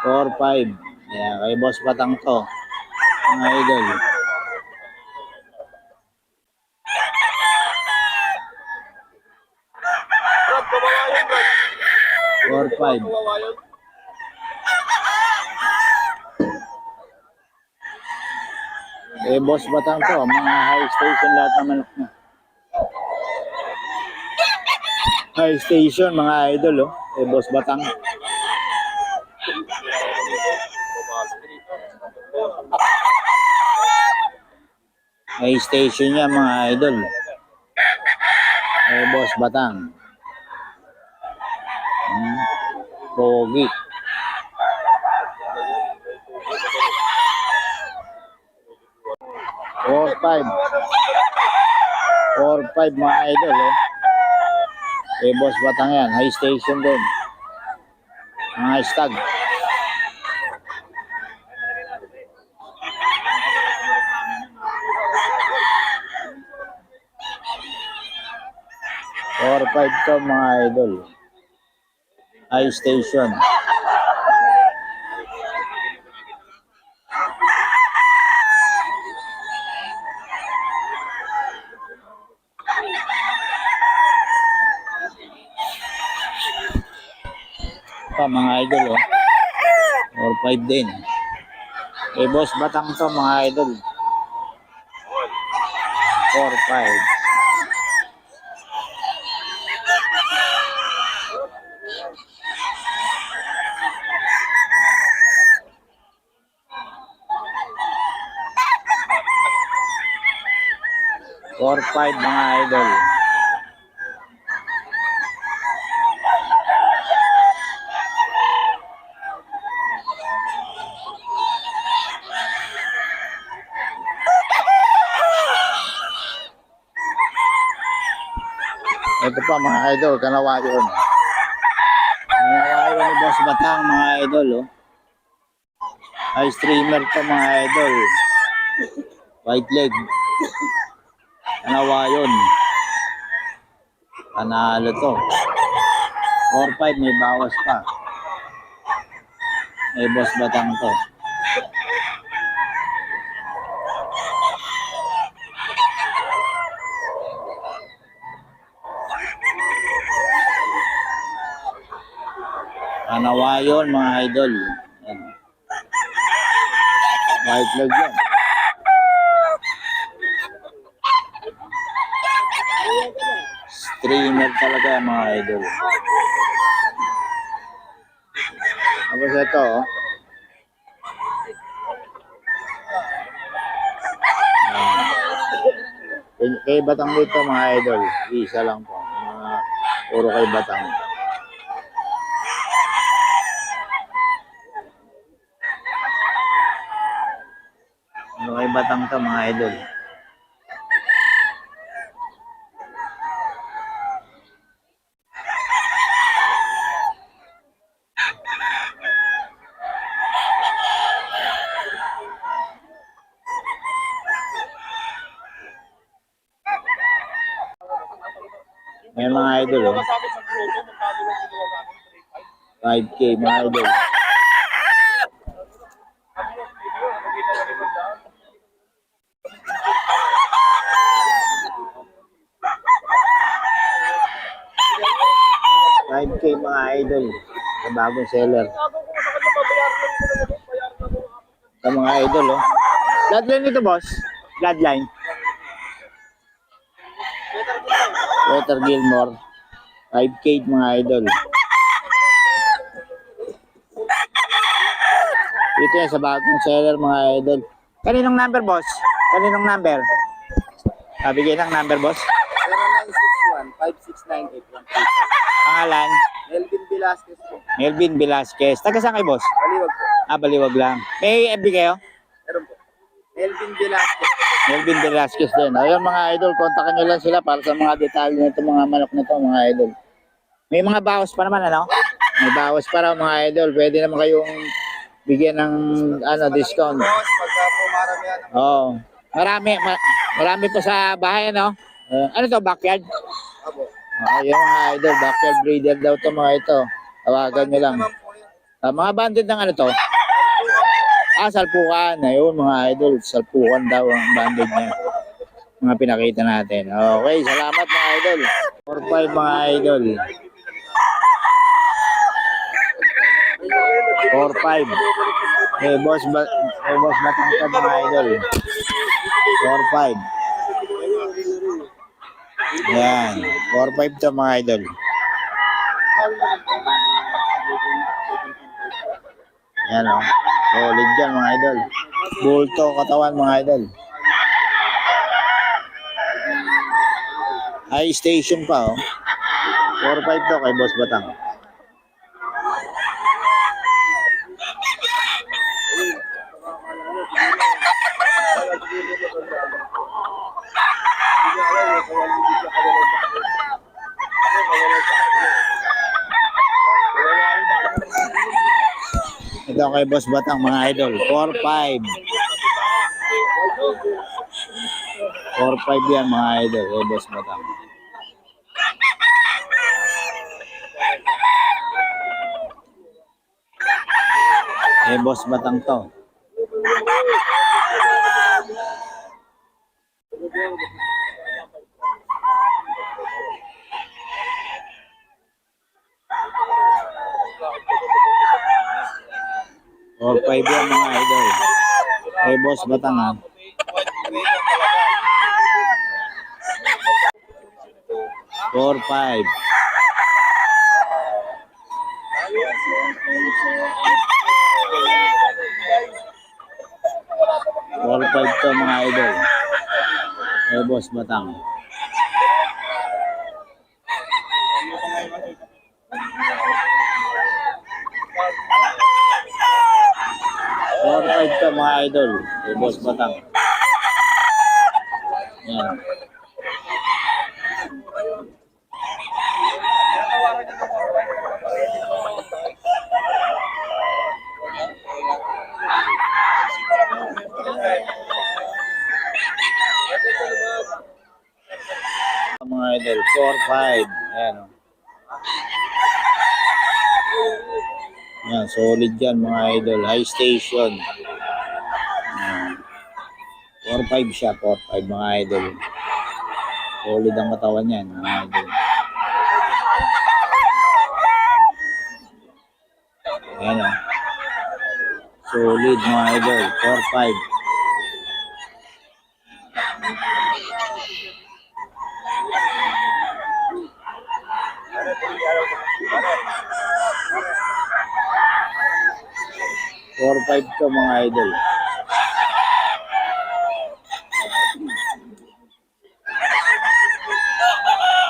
4-5. Ayan, kay Boss Batang to. Mga idol. 4-5. Boss Batang to, mga high station lahat ng manok na. High station mga idol Boss Batang. High station niya mga idol. Boss Batang. Pogi. 4-5. 4-5 mga idol Boss Batang yan. High station din. Mga stag. Or 5 to mga idol. High station. Pa mga idol or 5 din. Boss Batang to mga idol. 4-5. Mga idol. Ito pa mga idol, kanawayon. Kanawayon ni Boss Batang mga idol High streamer to mga idol. White leg. Kanawayon. Panalo to. 4-5 may bawas pa. Boss Batang to. Kanawayon mga idol. Yan. White leg yan. Streamer talaga mga idol. Tapos ito kay Batang dito mga idol. Isa lang po. Puro kay Batang. Kay Batang to mga idol. May mga idol 5K mga idol. Mga idol sa bagong seller. Sa mga idol Bloodline ito boss. Bloodline. Peter Gilmore. 5K mga idol. Dito yan sa bagong seller mga idol. Kaninong number boss? Kaninong number? Bigay ng number boss? 0961-5698-1. Pangalan? Melvin Velasquez po. Melvin Velasquez. Taga saan kayo boss? Baliwag po. Baliwag lang. May FB kayo? Meron po. Melvin Velasquez. Melvin Velasquez din. Ayun mga idol, kontakin nyo lang sila para sa mga detalye nito, mga manok nito mga idol. May mga bawas pa naman May bawas pa raw mga idol. Pwede naman kayong bigyan ng discount. Pagka po marami yan. Oo. Marami pa sa bahay ano to, backyard? Abo. Yung mga idol, backyard breeder daw to mga ito. Tawagan nyo lang. Mga banded ng ano to? Salpukan. Ayun mga idol. Salpukan daw ang banded niya. Mga pinakita natin. Okay, salamat mga idol. 4-5 mga idol. 4-5. Boss Batangkad mga idol. 4-5. Yan. 4-5 to mga idol. Yan o. Solid dyan mga idol. Bulto katawan mga idol. High station pa oh. 4-5 to kay Boss Batang. Ito kay Boss Batang mga idol. 4-5. 4-5 yan mga idol kay Boss Batang. Boss Batang to. Or 5 yan mga idol. Boss Batang ha. 4-5. To mga idol. Boss Batang. To mga idol. Boss Batang. Yan. Mga idol, 4-5. Ayan o. Yan, solid yan mga idol. High station. 4-5 siya, 4-5 mga idol. Solid ang katawan yan mga idol. Ayan o. Solid mga idol, 4-5. To mga idol.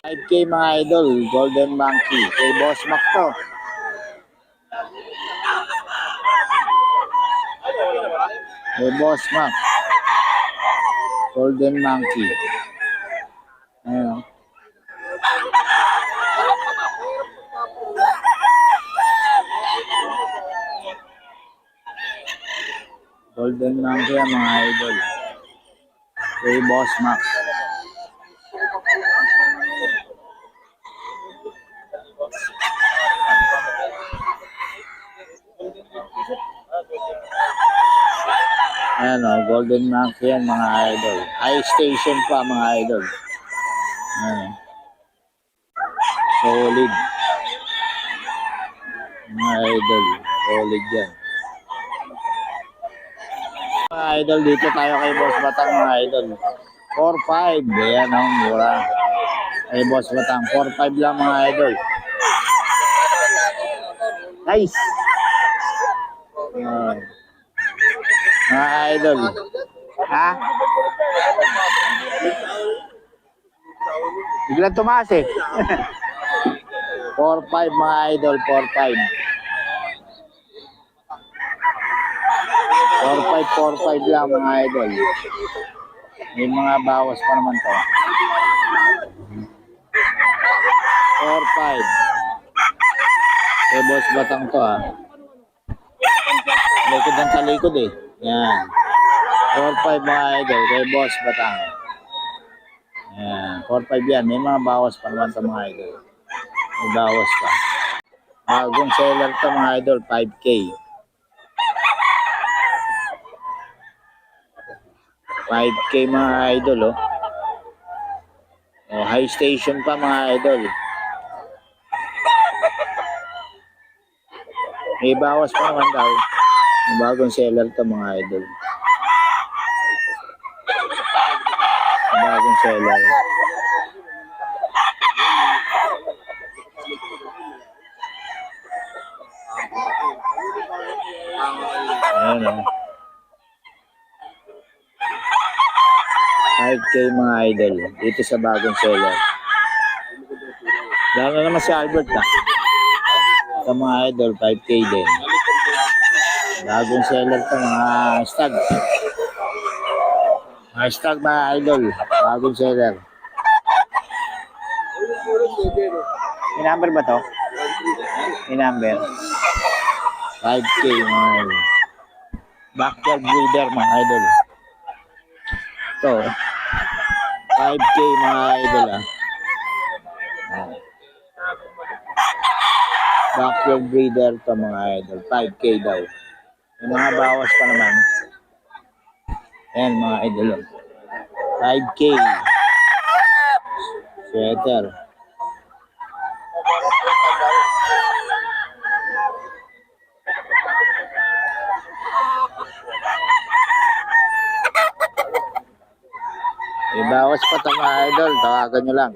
$5K mga idol, Golden Monkey. Kay Boss Mac to. Kay Boss Mac. Golden Monkey. Ayan. Golden Monkey yan mga idol. Kay Boss Mac. Ayan o, Golden Monkey yan mga idol. High station pa mga idol. Ayan. Solid. Mga idol, solid yan. Mga idol, dito tayo kay Boss Batang mga idol. 4-5. Ayan o, mura. Kay Boss Batang, 4-5 lang mga idol. Nice. Mga idol. Ha? Biglang tumaas eh. 4-5 mga idol, 4-5. 4-5 lang mga idol. May mga bawas pa naman to. 4-5. Boss Batang to ha. Likod ng talikod eh. Yan. 4-5 mga idol kay Boss Batang. Yan. 4-5 yan. May mga bawas pa naman to mga idol. May bawas pa. Bagong seller to mga idol, 5K. 5K mga idol, oh. Oh, high station pa mga idol. May bawas pa naman daw. Bagong seller to mga idol. Bagong seller. Ayan, oh. 5K mga idol. Dito sa bagong seller. Lalo naman si Albert na. Sa mga idol, 5K din. Bagong seller to mga stag. Mga stag mga idol. Bagong seller. May number ba to? May number. 5K mga idol. Backyard breeder mga idol. Ito. 5K mga idol ah. Backyard breeder to mga idol. 5K daw. May mga bawas pa naman. Ayan mga idol. 5K. Sweater. May bawas pa to mga idol. Tawagan nyo lang.